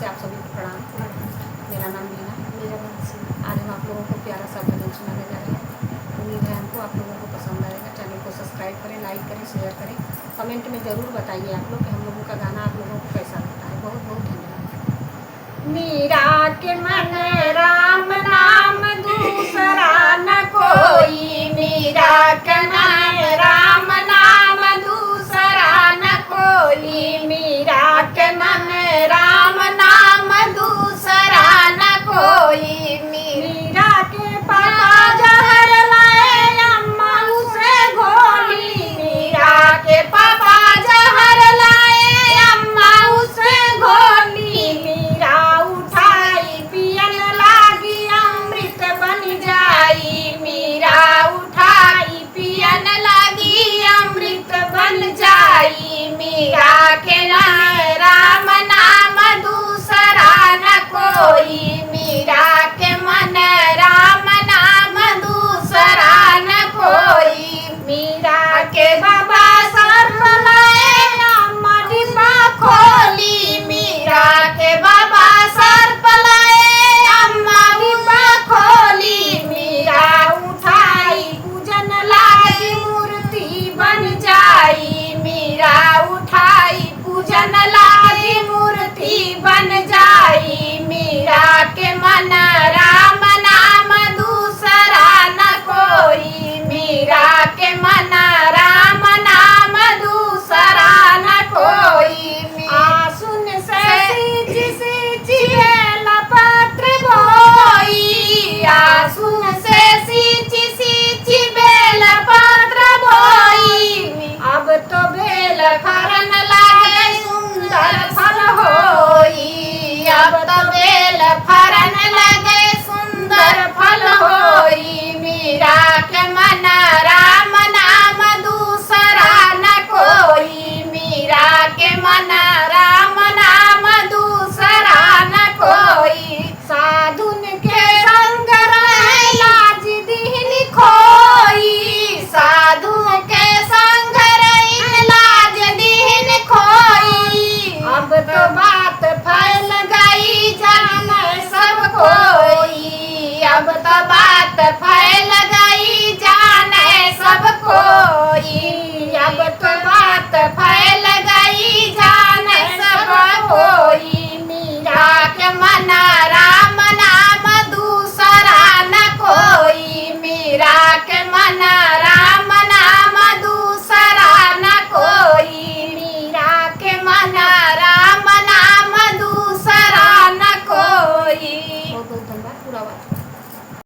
से आप सभी को प्रणाम। मेरा नाम मीना। मेरा नाम सीमा। आज हम आप लोगों को प्यारा सा भजन सुनाने जा रहे हैं। उम्मीद है हमको आप लोगों को पसंद आएगा। चैनल को सब्सक्राइब करें, लाइक करें, शेयर करें। कमेंट में ज़रूर बताइए आप लोग कि हम लोगों का गाना आप लोगों को कैसा लगता है। बहुत बहुत धन्यवाद। मीरा के मन राम नाम दूसरा न कोई, मीरा के मन राम नाम दूसरा न कोई, मीरा के मन राम नाम दूसरा न कोई। मीरा के पापा जहर लाए अम्मा उसे घोली, मीरा के पापा जहर लाए अम्मा उसे घोली, मीरा उठाई पियन लागी अमृत बन जाई, मीरा उठाई पियन लागी अमृत बन जाई। मीरा के राम नाम दूसरा न कोई, मीरा के मन राम नाम दूसरा न कोई। मीरा के बाबा सर्प लाए अम्मा डिब्बा खोली, मीरा के बाबा सर्प लाए अम्मा डिब्बा खोली, मीरा उठाई पूजन लाई मूर्ति बन जाई, मीरा उठाई पूजन लाई मूर्ति बन जाई। मीरा के मन राम नाम दूसरा न कोई, मीरा के मन राम नाम दूसरा न कोई। आसुन से सींच सींच बेलपत्र बोई, आसुन से सींच सींच बेलपत्र बोई, अब तो बेल फरन लागे सुंदर फल होई, अब तो बेल फरन लगे सुंदर फल होई। मीरा के मन राम नाम दूसरा न कोई, मीरा के मन राम नाम दूसरा न कोई। साधुन के संग रहे लाज दीन खोई, साधु के संग रहे लाज दीन खोई, अब तो बात फैल गई जाने सब कोई, अब तो बात फैल गई जाने सब कोई, अब तो बात फैल गई जाने सब कोई। मीरा के मन राम नाम दूसरा न कोई, मीरा के मन राम नाम दूसरा न कोई, मीरा के मन राम नाम दूसरा न कोई। बहुत बहुत धन्यवाद। पूरा बात